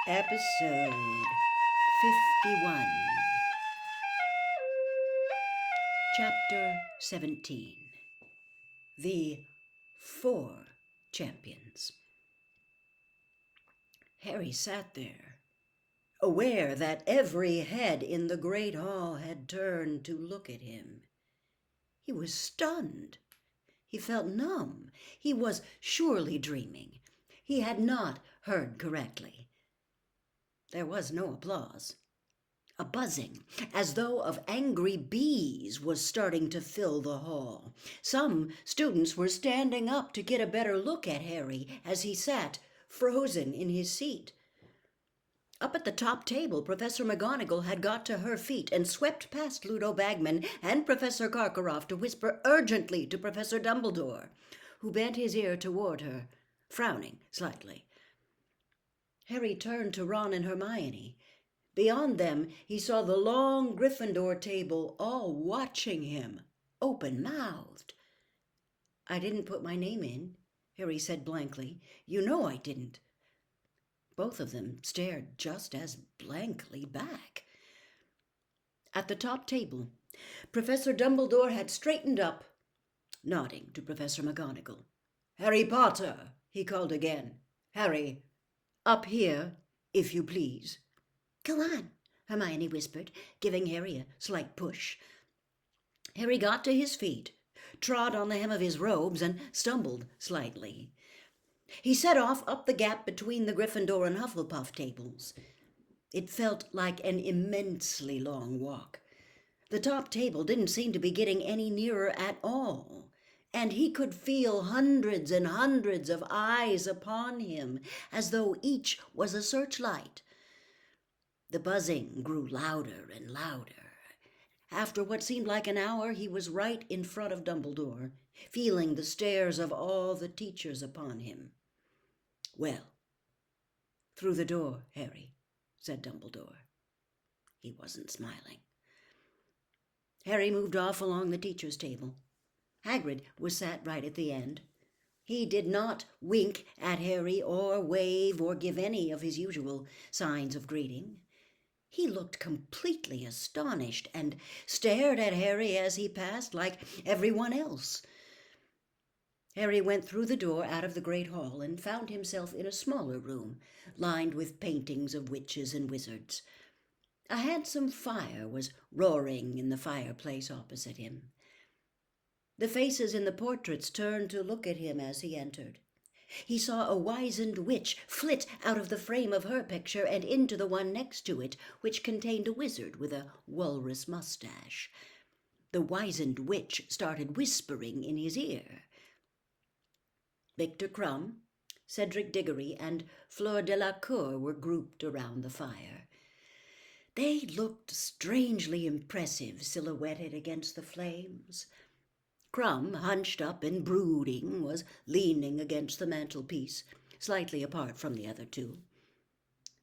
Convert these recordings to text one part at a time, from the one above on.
Episode 51. Chapter 17. The 4 Champions. Harry sat there, aware that every head in the great hall had turned to look at him. He was stunned. He felt numb. He was surely dreaming. He had not heard correctly. There was no applause. A buzzing, as though of angry bees, was starting to fill the hall. Some students were standing up to get a better look at Harry as he sat, frozen in his seat. Up at the top table, Professor McGonagall had got to her feet and swept past Ludo Bagman and Professor Karkaroff to whisper urgently to Professor Dumbledore, who bent his ear toward her, frowning slightly. Harry turned to Ron and Hermione. Beyond them, he saw the long Gryffindor table all watching him, open-mouthed. "I didn't put my name in," Harry said blankly. "You know I didn't." Both of them stared just as blankly back. At the top table, Professor Dumbledore had straightened up, nodding to Professor McGonagall. "Harry Potter," he called again. "Harry, up here, if you please." "Go on," Hermione whispered, giving Harry a slight push. Harry got to his feet, trod on the hem of his robes, and stumbled slightly. He set off up the gap between the Gryffindor and Hufflepuff tables. It felt like an immensely long walk. The top table didn't seem to be getting any nearer at all, and he could feel hundreds and hundreds of eyes upon him, as though each was a searchlight. The buzzing grew louder and louder. After what seemed like an hour, he was right in front of Dumbledore, feeling the stares of all the teachers upon him. "Well, through the door, Harry," said Dumbledore. He wasn't smiling. Harry moved off along the teacher's table. Hagrid was sat right at the end. He did not wink at Harry or wave or give any of his usual signs of greeting. He looked completely astonished and stared at Harry as he passed like everyone else. Harry went through the door out of the great hall and found himself in a smaller room, lined with paintings of witches and wizards. A handsome fire was roaring in the fireplace opposite him. The faces in the portraits turned to look at him as he entered. He saw a wizened witch flit out of the frame of her picture and into the one next to it, which contained a wizard with a walrus mustache. The wizened witch started whispering in his ear. Victor Crumb, Cedric Diggory, and Fleur Delacour were grouped around the fire. They looked strangely impressive, silhouetted against the flames. Crumb, hunched up and brooding, was leaning against the mantelpiece, slightly apart from the other two.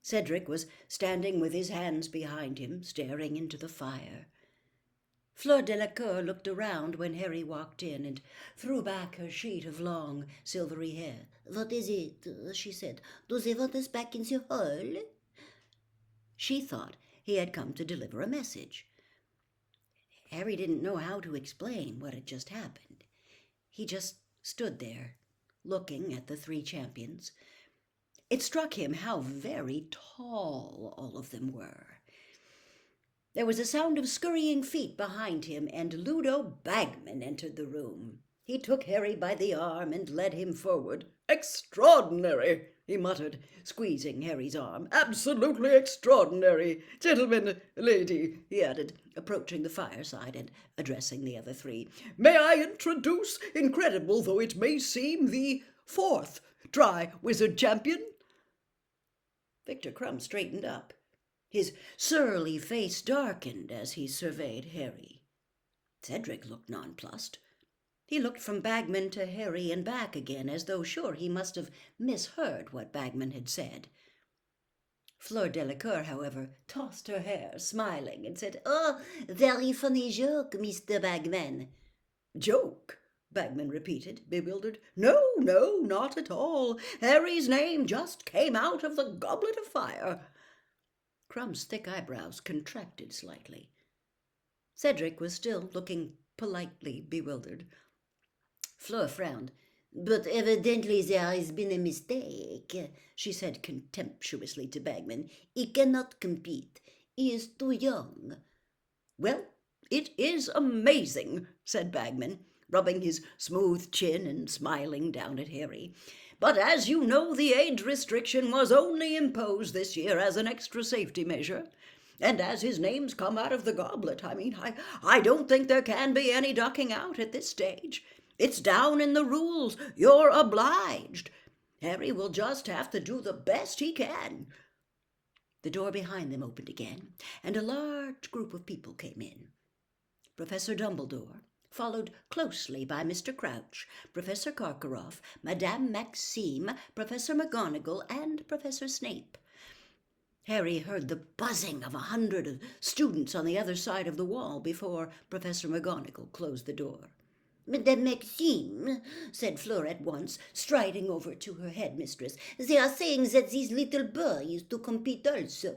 Cedric was standing with his hands behind him, staring into the fire. Fleur Delacour looked around when Harry walked in and threw back her sheet of long, silvery hair. "What is it?" she said. "Do they want us back in the hall?" She thought he had come to deliver a message. Harry didn't know how to explain what had just happened. He just stood there, looking at the 3 champions. It struck him how very tall all of them were. There was a sound of scurrying feet behind him, and Ludo Bagman entered the room. He took Harry by the arm and led him forward. "Extraordinary," he muttered, squeezing Harry's arm. "Absolutely extraordinary. Gentlemen, lady," he added, approaching the fireside and addressing the other 3. "May I introduce, incredible though it may seem, the 4th Tri-Wizard Champion?" Victor Crumb straightened up. His surly face darkened as he surveyed Harry. Cedric looked nonplussed. He looked from Bagman to Harry and back again, as though sure he must have misheard what Bagman had said. Fleur Delacour, however, tossed her hair, smiling, and said, "Oh, very funny joke, Mr. Bagman." "Joke?" Bagman repeated, bewildered. No, not at all. Harry's name just came out of the Goblet of Fire. Crumb's thick eyebrows contracted slightly. Cedric was still looking politely bewildered. Fleur frowned. But evidently there has been a mistake, she said contemptuously to Bagman. He cannot compete. He is too young. Well, it is amazing, said Bagman, rubbing his smooth chin and smiling down at Harry. But as you know, the age restriction was only imposed this year as an extra safety measure. And as his name's come out of the goblet, I don't think there can be any ducking out at this stage. It's down in the rules. You're obliged. Harry will just have to do the best he can. The door behind them opened again, and a large group of people came in. Professor Dumbledore, followed closely by Mr. Crouch, Professor Karkaroff, Madame Maxime, Professor McGonagall, and Professor Snape. Harry heard the buzzing of 100 students on the other side of the wall before Professor McGonagall closed the door. Madame Maxime, said Fleur at once, striding over to her headmistress, they are saying that this little boy is to compete also.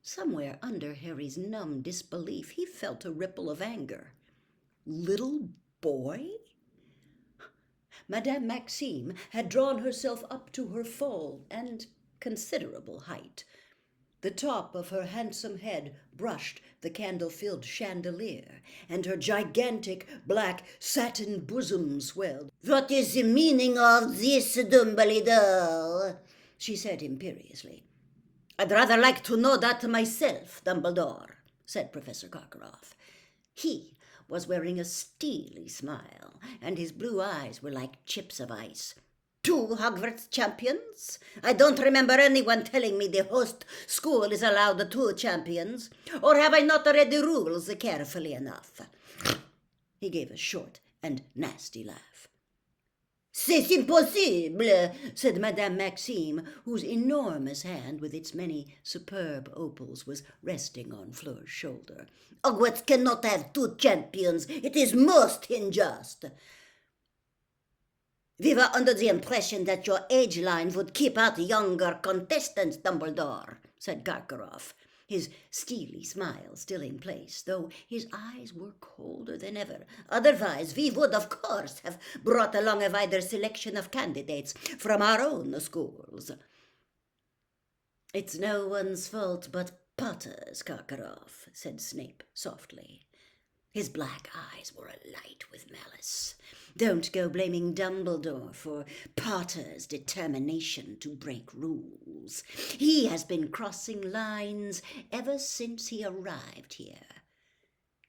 Somewhere under Harry's numb disbelief he felt a ripple of anger. Little boy? Madame Maxime had drawn herself up to her full and considerable height. The top of her handsome head brushed the candle-filled chandelier, and her gigantic black satin bosom swelled. What is the meaning of this, Dumbledore? She said imperiously. I'd rather like to know that myself, Dumbledore, said Professor Karkaroff. He was wearing a steely smile, and his blue eyes were like chips of ice. 2 Hogwarts champions? I don't remember anyone telling me the host school is allowed 2 champions. Or have I not read the rules carefully enough? He gave a short and nasty laugh. C'est impossible, said Madame Maxime, whose enormous hand with its many superb opals was resting on Fleur's shoulder. Hogwarts cannot have 2 champions. It is most unjust. We were under the impression that your age line would keep out younger contestants, Dumbledore, said Karkaroff, his steely smile still in place, though his eyes were colder than ever. Otherwise, we would, of course, have brought along a wider selection of candidates from our own schools. It's no one's fault but Potter's, Karkaroff, said Snape softly. His black eyes were alight with malice. Don't go blaming Dumbledore for Potter's determination to break rules. He has been crossing lines ever since he arrived here.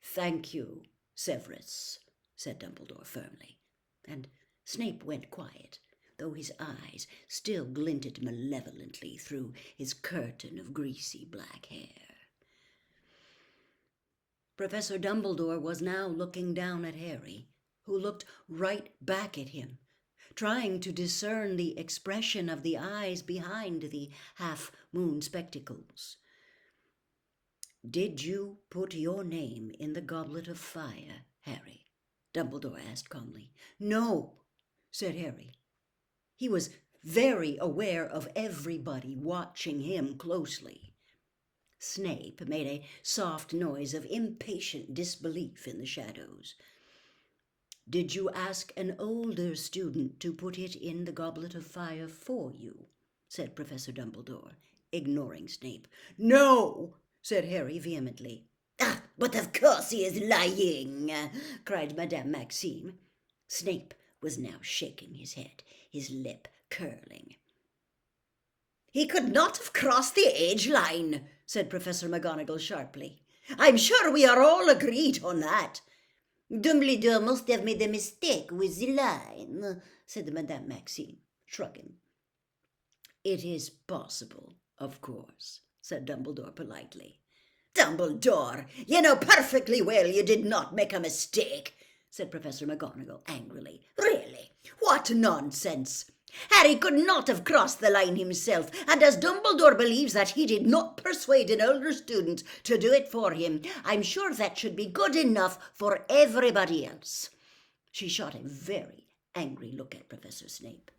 Thank you, Severus, said Dumbledore firmly, and Snape went quiet, though his eyes still glinted malevolently through his curtain of greasy black hair. Professor Dumbledore was now looking down at Harry, who looked right back at him, trying to discern the expression of the eyes behind the half-moon spectacles. Did you put your name in the Goblet of Fire, Harry? Dumbledore asked calmly. No, said Harry. He was very aware of everybody watching him closely. Snape made a soft noise of impatient disbelief in the shadows. Did you ask an older student to put it in the Goblet of Fire for you? Said Professor Dumbledore, ignoring Snape. No, said Harry vehemently. Ah, but of course he is lying, cried Madame Maxime. Snape was now shaking his head, his lip curling. He could not have crossed the age line, said Professor McGonagall sharply. I'm sure we are all agreed on that. Dumbledore must have made a mistake with the line, said Madame Maxime, shrugging. It is possible, of course, said Dumbledore politely. Dumbledore, you know perfectly well you did not make a mistake, said Professor McGonagall angrily. Really? What nonsense! Harry could not have crossed the line himself, and as Dumbledore believes that he did not persuade an older student to do it for him, I'm sure that should be good enough for everybody else. She shot a very angry look at Professor Snape.